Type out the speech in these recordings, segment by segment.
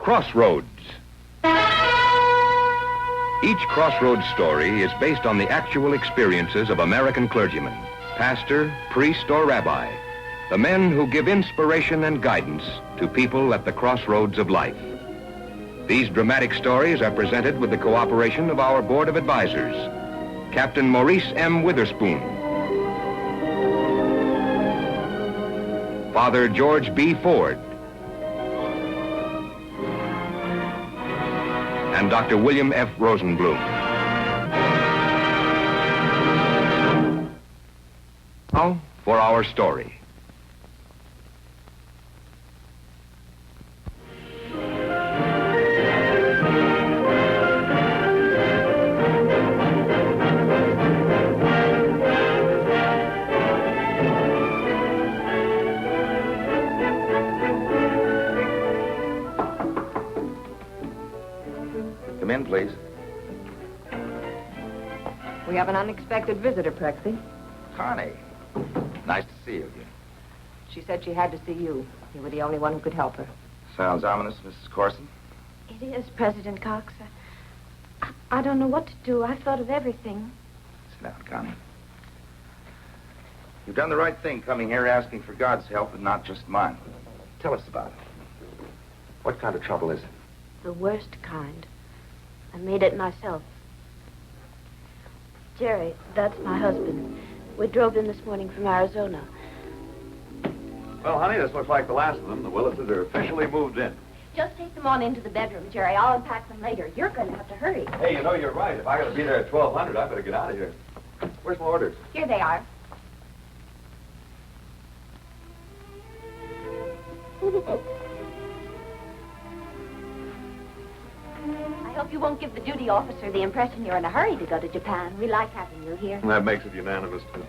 Crossroads. Each Crossroads story is based on the actual experiences of American clergymen, pastor, priest, or rabbi, the men who give inspiration and guidance to people at the crossroads of life. These dramatic stories are presented with the cooperation of our Board of Advisors, Captain Maurice M. Witherspoon, Father George B. Ford, and Dr. William F. Rosenblum. Now for our story. Come in, please. We have an unexpected visitor, Prexy. Connie. Nice to see you again. She said she had to see you. You were the only one who could help her. Sounds ominous, Mrs. Corson. It is, President Cox. I don't know what to do. I've thought of everything. Sit down, Connie. You've done the right thing coming here asking for God's help and not just mine. Tell us about it. What kind of trouble is it? The worst kind. I made it myself. Jerry, that's my husband. We drove in this morning from Arizona. Well, honey, this looks like the last of them. The Willises are officially moved in. Just take them on into the bedroom, Jerry. I'll unpack them later. You're going to have to hurry. Hey, you know, you're right. If I got to be there at 1200, I better get out of here. Where's my orders? Here they are. I hope you won't give the duty officer the impression you're in a hurry to go to Japan. We like having you here. That makes it unanimous, too.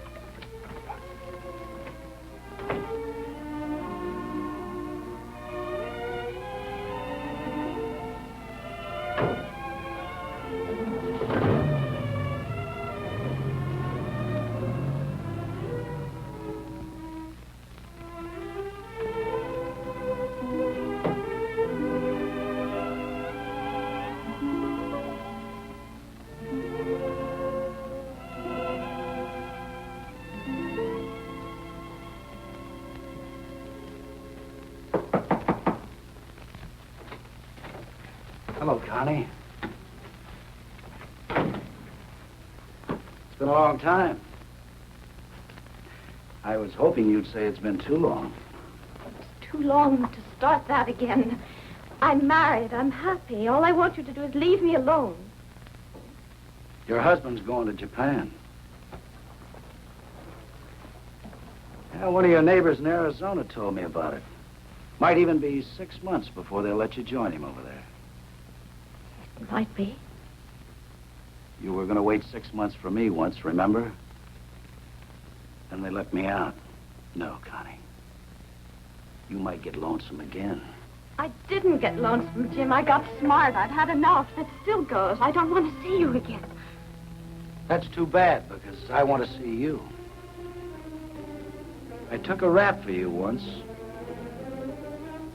Hello, Connie. It's been a long time. I was hoping you'd say it's been too long. It's too long to start that again. I'm married. I'm happy. All I want you to do is leave me alone. Your husband's going to Japan. Yeah, one of your neighbors in Arizona told me about it. Might even be 6 months before they'll let you join him over there. It might be. You were going to wait 6 months for me once, remember? Then they let me out. No, Connie. You might get lonesome again. I didn't get lonesome, Jim. I got smart. I'd had enough. That still goes. I don't want to see you again. That's too bad, because I want to see you. I took a rap for you once.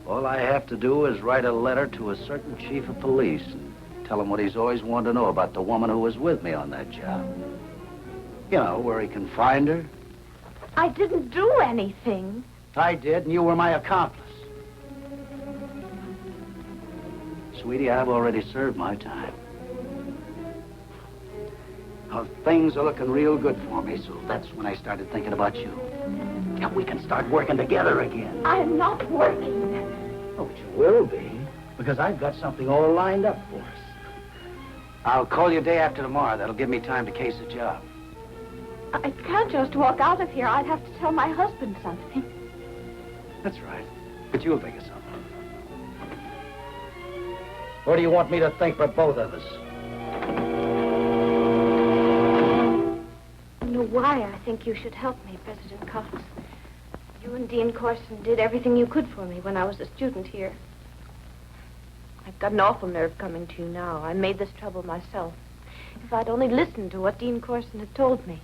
All I have to do is write a letter to a certain chief of police and tell him what he's always wanted to know about the woman who was with me on that job. You know, where he can find her. I didn't do anything. I did, and you were my accomplice. Sweetie, I've already served my time. Now, things are looking real good for me, so that's when I started thinking about you. And we can start working together again. I'm not working. Oh, but you will be, because I've got something all lined up for us. I'll call you day after tomorrow. That'll give me time to case the job. I can't just walk out of here. I'd have to tell my husband something. That's right. But you'll think of something. What do you want me to think for both of us? You know why I think you should help me, President Cox. You and Dean Corson did everything you could for me when I was a student here. I've got an awful nerve coming to you now. I made this trouble myself. If I'd only listened to what Dean Corson had told me.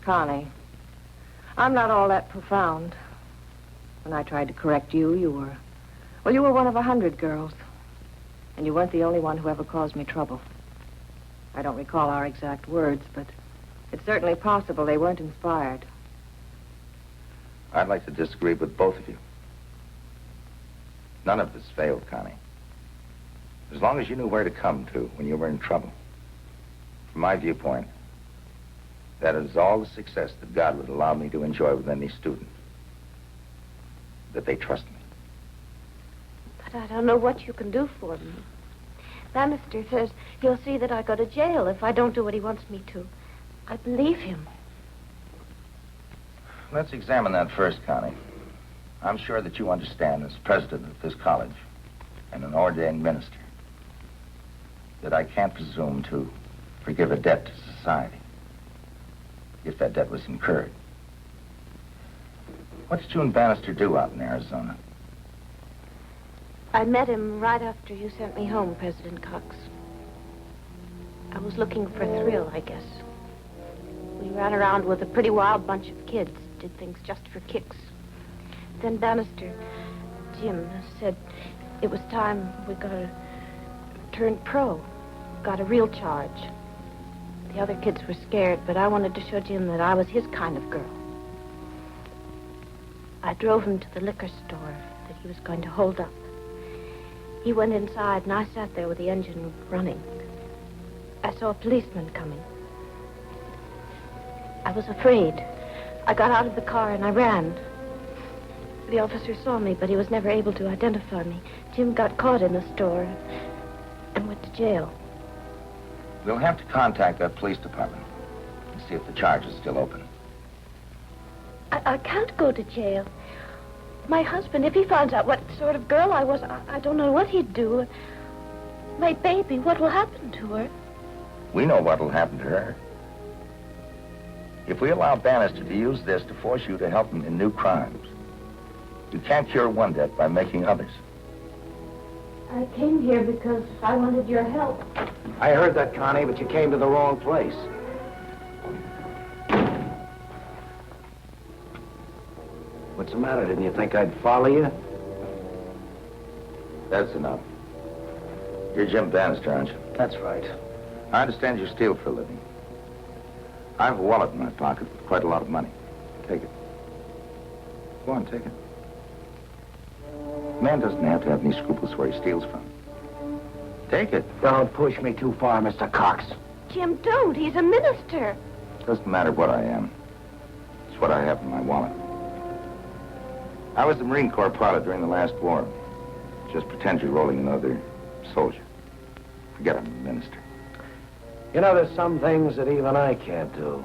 Connie, I'm not all that profound. When I tried to correct you, you were Well, you were one of 100 girls. And you weren't the only one who ever caused me trouble. I don't recall our exact words, but it's certainly possible they weren't inspired. I'd like to disagree with both of you. None of this failed, Connie. As long as you knew where to come to when you were in trouble. From my viewpoint, that is all the success that God would allow me to enjoy with any student. That they trust me. But I don't know what you can do for me. Bannister says he'll see that I go to jail if I don't do what he wants me to. I believe him. Let's examine that first, Connie. I'm sure that you understand, as president of this college and an ordained minister, that I can't presume to forgive a debt to society if that debt was incurred. What did you and Bannister do out in Arizona? I met him right after you sent me home, President Cox. I was looking for a thrill, I guess. We ran around with a pretty wild bunch of kids, did things just for kicks. Then Bannister, Jim, said it was time we got to turn pro, got a real charge. The other kids were scared, but I wanted to show Jim that I was his kind of girl. I drove him to the liquor store that he was going to hold up. He went inside, and I sat there with the engine running. I saw a policeman coming. I was afraid. I got out of the car, and I ran. The officer saw me, but he was never able to identify me. Jim got caught in the store and went to jail. We'll have to contact that police department and see if the charge is still open. I can't go to jail. My husband, if he finds out what sort of girl I was, I don't know what he'd do. My baby, what will happen to her? We know what will happen to her. If we allow Bannister to use this to force you to help him in new crimes, you can't cure one debt by making others. I came here because I wanted your help. I heard that, Connie, but you came to the wrong place. What's the matter? Didn't you think I'd follow you? That's enough. You're Jim Bannister, aren't you? That's right. I understand you steal for a living. I have a wallet in my pocket with quite a lot of money. Take it. Go on, take it. A man doesn't have to have any scruples where he steals from. Take it. Don't push me too far, Mr. Cox. Jim, don't. He's a minister. Doesn't matter what I am. It's what I have in my wallet. I was the Marine Corps pilot during the last war. Just pretend you're rolling another soldier. Forget I'm a minister. You know, there's some things that even I can't do.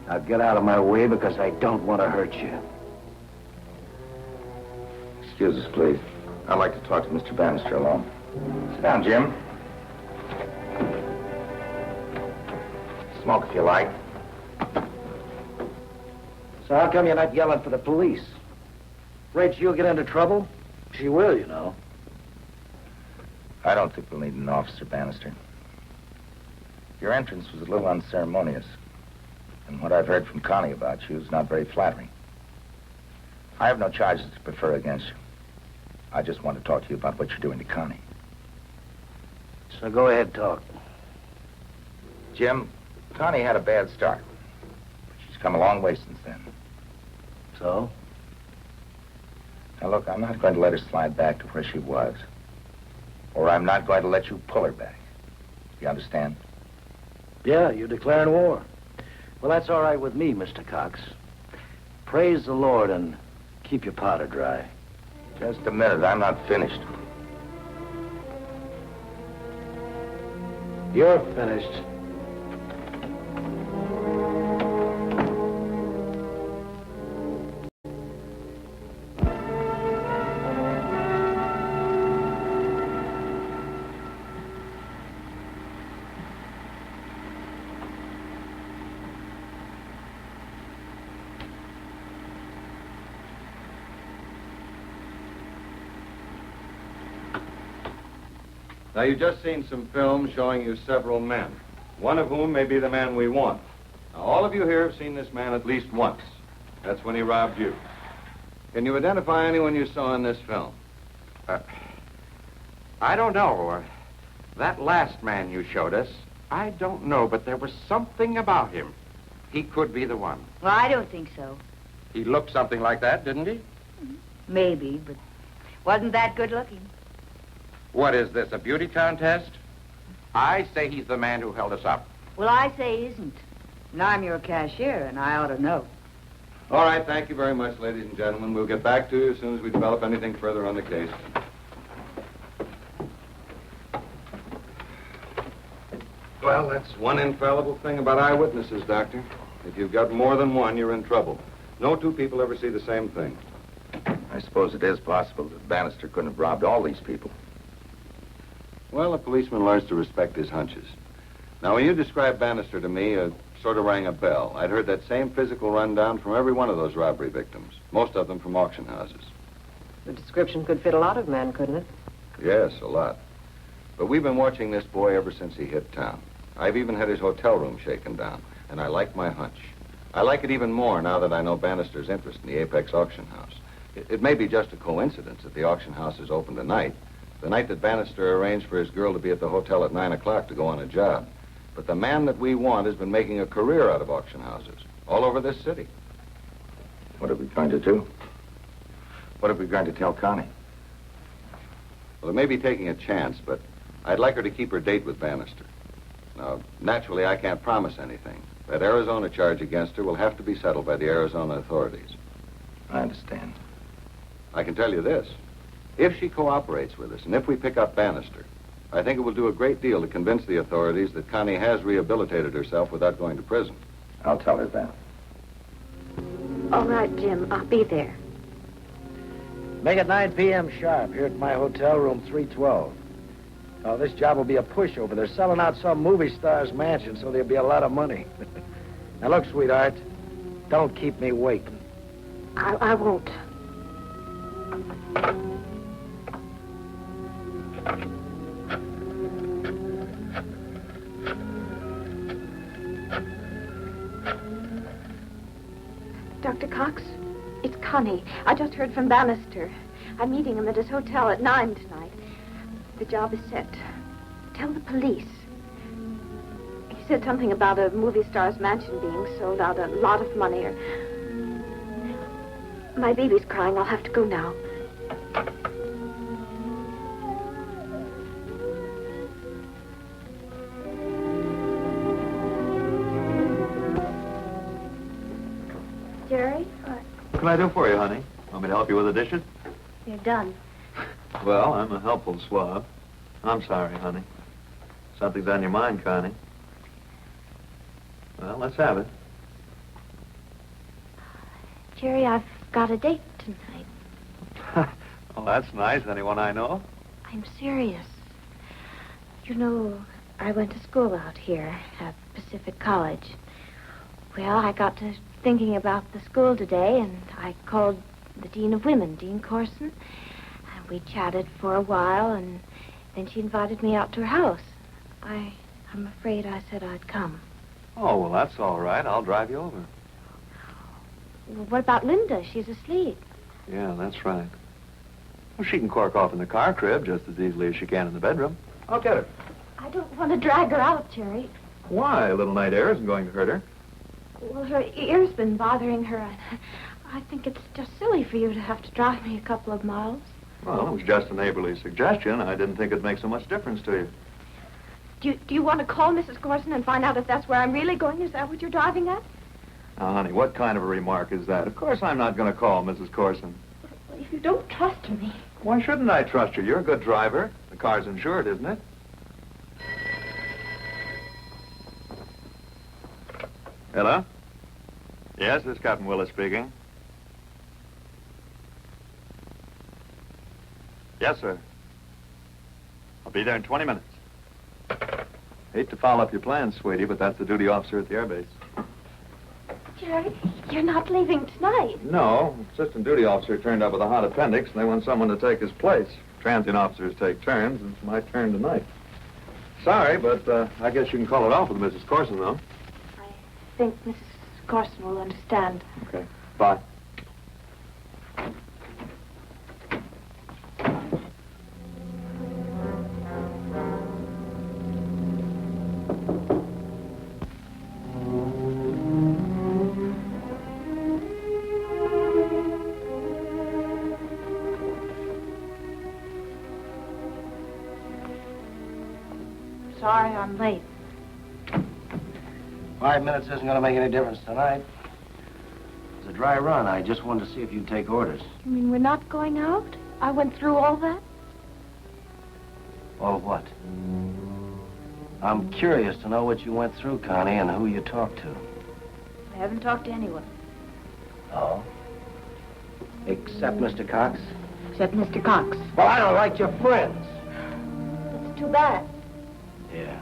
Now get out of my way because I don't want to hurt you. Excuse us, please. I'd like to talk to Mr. Bannister alone. Sit down, Jim. Smoke if you like. So how come you're not yelling for the police? Afraid she'll get into trouble? She will, you know. I don't think we'll need an officer, Bannister. Your entrance was a little unceremonious. And what I've heard from Connie about you is not very flattering. I have no charges to prefer against you. I just want to talk to you about what you're doing to Connie. So go ahead, talk. Jim, Connie had a bad start. She's come a long way since then. So? Now, look, I'm not going to let her slide back to where she was. Or I'm not going to let you pull her back. You understand? Yeah, you're declaring war. Well, that's all right with me, Mr. Cox. Praise the Lord and keep your powder dry. Just a minute, I'm not finished. You're finished. Now, you've just seen some film showing you several men, one of whom may be the man we want. Now, all of you here have seen this man at least once. That's when he robbed you. Can you identify anyone you saw in this film? I don't know. That last man you showed us, I don't know, but there was something about him. He could be the one. Well, I don't think so. He looked something like that, didn't he? Maybe, but wasn't that good looking. What is this, a beauty contest? I say he's the man who held us up. Well, I say he isn't. And I'm your cashier, and I ought to know. All right, thank you very much, ladies and gentlemen. We'll get back to you as soon as we develop anything further on the case. Well, that's one infallible thing about eyewitnesses, Doctor. If you've got more than one, you're in trouble. No two people ever see the same thing. I suppose it is possible that Bannister couldn't have robbed all these people. Well, a policeman learns to respect his hunches. Now, when you described Bannister to me, it sort of rang a bell. I'd heard that same physical rundown from every one of those robbery victims, most of them from auction houses. The description could fit a lot of men, couldn't it? Yes, a lot. But we've been watching this boy ever since he hit town. I've even had his hotel room shaken down, and I like my hunch. I like it even more now that I know Bannister's interest in the Apex auction house. It may be just a coincidence that the auction house is open tonight, the night that Bannister arranged for his girl to be at the hotel at 9 o'clock to go on a job. But the man that we want has been making a career out of auction houses all over this city. What are we going to do? What are we going to tell Connie? Well, it may be taking a chance, but I'd like her to keep her date with Bannister. Now, naturally, I can't promise anything. That Arizona charge against her will have to be settled by the Arizona authorities. I understand. I can tell you this. If she cooperates with us, and if we pick up Bannister, I think it will do a great deal to convince the authorities that Connie has rehabilitated herself without going to prison. I'll tell her that. All right, Jim. I'll be there. Make it 9 p.m. sharp here at my hotel room 312. Oh, this job will be a pushover. They're selling out some movie star's mansion, so there'll be a lot of money. Now, look, sweetheart, don't keep me waiting. I won't. Dr. Cox, it's Connie. I just heard from Bannister. I'm meeting him at his hotel at 9 tonight. The job is set. Tell the police. He said something about a movie star's mansion being sold out, a lot of money. My baby's crying. I'll have to go now. Jerry? What can I do for you, honey? Want me to help you with the dishes? You're done. Well, I'm a helpful swab. I'm sorry, honey. Something's on your mind, Connie. Well, let's have it. Jerry, I've got a date tonight. Oh, that's nice. Anyone I know? I'm serious. You know, I went to school out here at Pacific College. Well, I got to thinking about the school today, and I called the Dean of Women, Dean Corson. And we chatted for a while, and then she invited me out to her house. I'm afraid I said I'd come. Oh, well, that's all right. I'll drive you over. Well, what about Linda? She's asleep. Yeah, that's right. Well, she can cork off in the car crib just as easily as she can in the bedroom. I'll get her. I don't want to drag her out, Jerry. Why? A little night air isn't going to hurt her. Well, her ear's been bothering her. I think it's just silly for you to have to drive me a couple of miles. Well, it was just a neighborly suggestion. I didn't think it'd make so much difference to you. Do you want to call Mrs. Corson and find out if that's where I'm really going? Is that what you're driving at? Now, honey, what kind of a remark is that? Of course I'm not going to call Mrs. Corson. Well, if you don't trust me. Why shouldn't I trust you? You're a good driver. The car's insured, isn't it? Hello? Yes, this is Captain Willis speaking. Yes, sir. I'll be there in 20 minutes. Hate to foul up your plans, sweetie, but that's the duty officer at the airbase. Jerry, you're not leaving tonight. No, assistant duty officer turned up with a hot appendix, and they want someone to take his place. Transient officers take turns. It's my turn tonight. Sorry, but I guess you can call it off with Mrs. Corson, though. I think Mrs. Corson will understand. Okay. Bye. sorry I'm late. 5 minutes isn't going to make any difference tonight. It's a dry run. I just wanted to see if you'd take orders. You mean we're not going out? I went through all that? All what? I'm curious to know what you went through, Connie, and who you talked to. I haven't talked to anyone. Oh? Except Mr. Cox? Except Mr. Cox. Well, I don't like your friends. It's too bad. Yeah,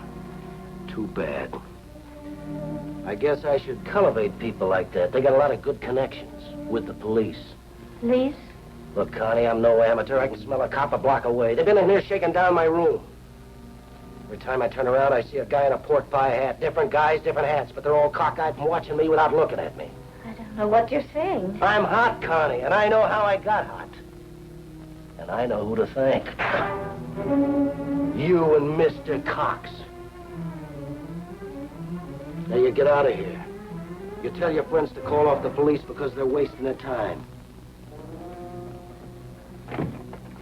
too bad. I guess I should cultivate people like that. They got a lot of good connections with the police. Police? Look, Connie, I'm no amateur. I can smell a cop a block away. They've been in here shaking down my room. Every time I turn around, I see a guy in a pork pie hat. Different guys, different hats, but they're all cockeyed from watching me without looking at me. I don't know what you're saying. I'm hot, Connie, and I know how I got hot. And I know who to thank. You and Mr. Cox. Now you get out of here. You tell your friends to call off the police because they're wasting their time.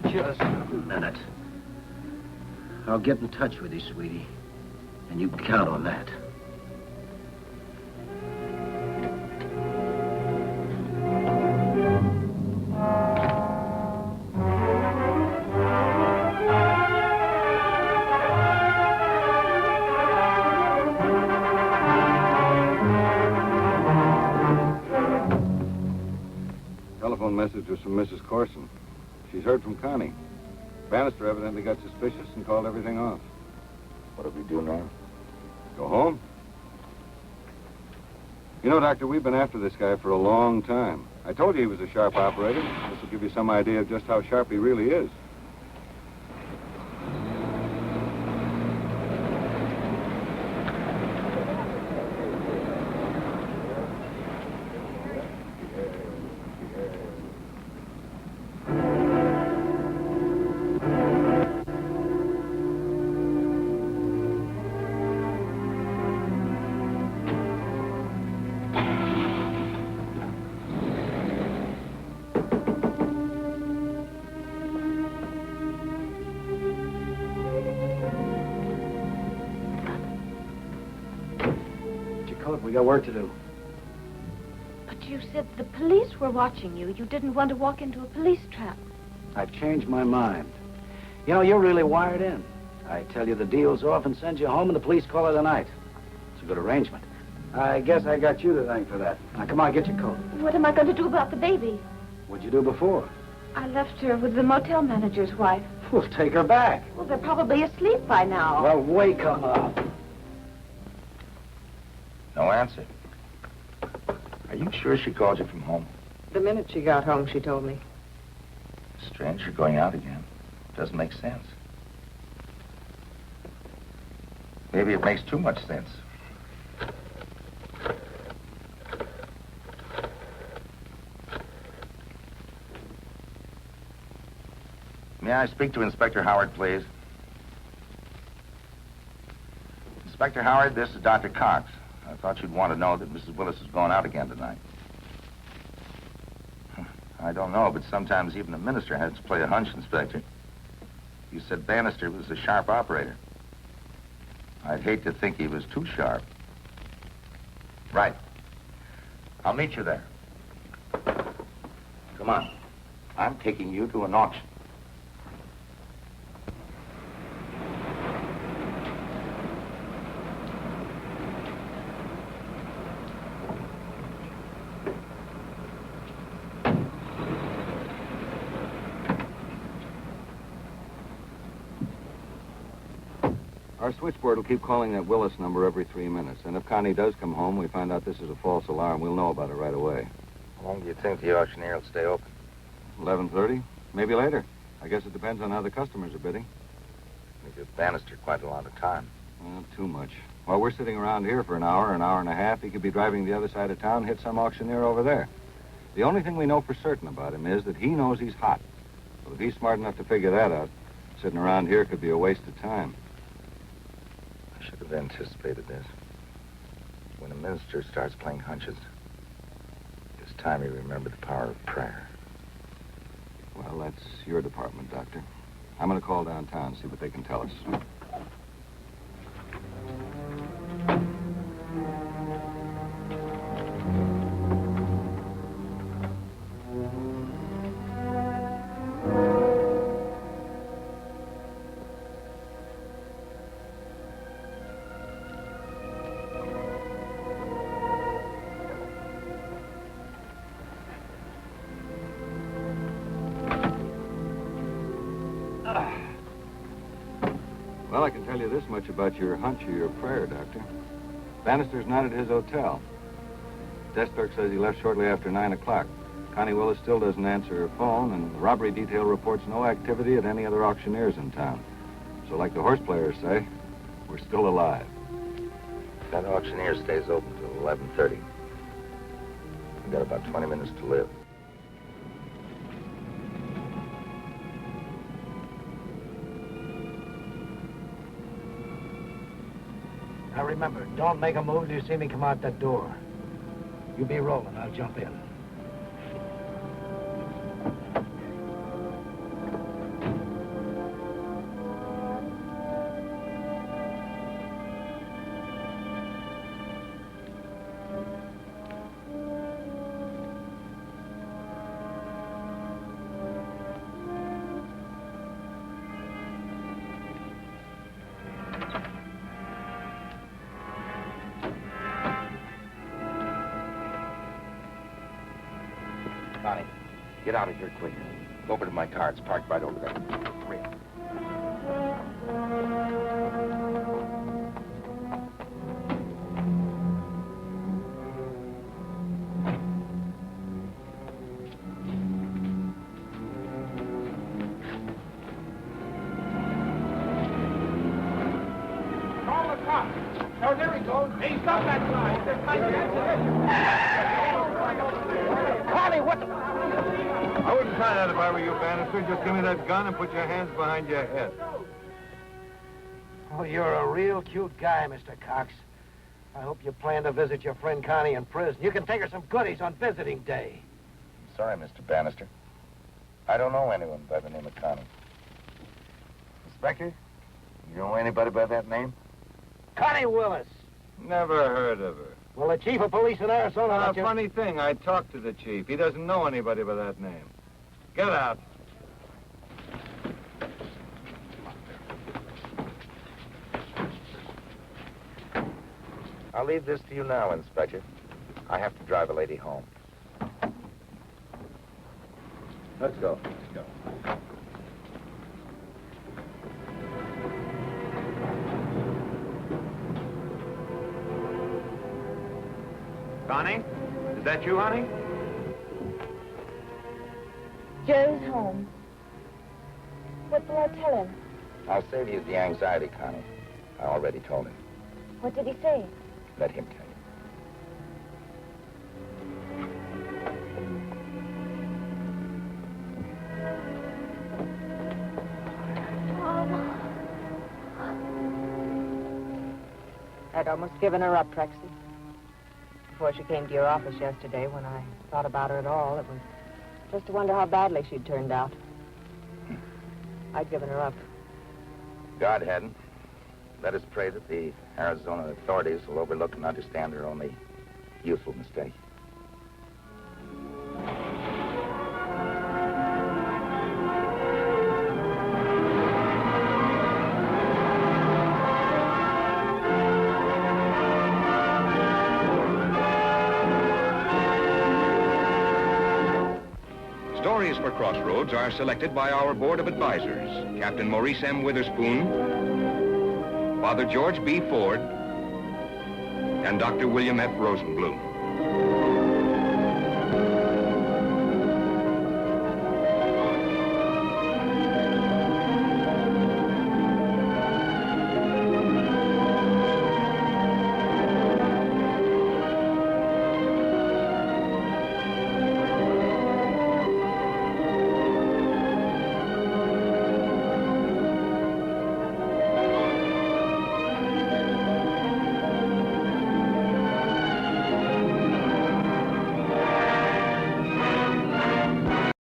Just a minute. I'll get in touch with you, sweetie. And you can count on that. Telephone message was from Mrs. Corson. She's heard from Connie. Bannister evidently got suspicious and called everything off. What do we do now? Go home? You know, Doctor, we've been after this guy for a long time. I told you he was a sharp operator. This will give you some idea of just how sharp he really is. We got work to do. But you said the police were watching you. You didn't want to walk into a police trap. I've changed my mind. You know, you're really wired in. I tell you the deal's off and send you home, and the police call it a night. It's a good arrangement. I guess I got you to thank for that. Now, come on, get your coat. What am I going to do about the baby? What'd you do before? I left her with the motel manager's wife. We'll take her back. Well, they're probably asleep by now. Well, wake them up. No answer. Are you sure she called you from home? The minute she got home, she told me. Strange, you're going out again. Doesn't make sense. Maybe it makes too much sense. May I speak to Inspector Howard, please? Inspector Howard, this is Dr. Cox. I thought you'd want to know that Mrs. Willis is going out again tonight. I don't know, but sometimes even a minister has to play a hunch, Inspector. You said Bannister was a sharp operator. I'd hate to think he was too sharp. Right. I'll meet you there. Come on. I'm taking you to an auction. Our switchboard will keep calling that Willis number every 3 minutes. And if Connie does come home, we find out this is a false alarm, we'll know about it right away. How long do you think the auctioneer will stay open? 11:30? Maybe later. I guess it depends on how the customers are bidding. We give Bannister quite a lot of time. Well, too much. While we're sitting around here for an hour and a half, he could be driving the other side of town and hit some auctioneer over there. The only thing we know for certain about him is that he knows he's hot. But if he's smart enough to figure that out, sitting around here could be a waste of time. I should have anticipated this. When a minister starts playing hunches, it's time he remembered the power of prayer. Well, that's your department, Doctor. I'm going to call downtown, see what they can tell us. Well, I can tell you this much about your hunch or your prayer, Doctor. Bannister's not at his hotel. Desk clerk says he left shortly after 9 o'clock. Connie Willis still doesn't answer her phone, and the robbery detail reports no activity at any other auctioneers in town. So like the horse players say, we're still alive. That auctioneer stays open till 11:30. We've got about 20 minutes to live. Now remember, don't make a move till you see me come out that door. You be rolling, I'll jump in. Connie, get out of here quick. Go over to my car. It's parked right over there. Hurry up. Call the cops. Oh, there he goes. Hey, stop that guy. There's my Connie, what the... I wouldn't try that if I were you, Bannister. Just give me that gun and put your hands behind your head. Oh, you're a real cute guy, Mr. Cox. I hope you plan to visit your friend Connie in prison. You can take her some goodies on visiting day. I'm sorry, Mr. Bannister. I don't know anyone by the name of Connie. Inspector, you know anybody by that name? Connie Willis. Never heard of her. Well, the chief of police in Arizona... Now, funny thing, I talked to the chief. He doesn't know anybody by that name. Get out. I'll leave this to you now, Inspector. I have to drive a lady home. Let's go. Connie? Is that you, honey? Joe's home. What will I tell him? I'll save you the anxiety, Connie. I already told him. What did he say? Let him tell you. I'd almost given her up, Trexie. Before she came to your office yesterday, when I thought about her at all, it was just to wonder how badly she'd turned out. I'd given her up. God hadn't. Let us pray that the Arizona authorities will overlook and understand her only youthful mistake. Stories for Crossroads are selected by our Board of Advisors, Captain Maurice M. Witherspoon, Father George B. Ford, and Dr. William F. Rosenblum.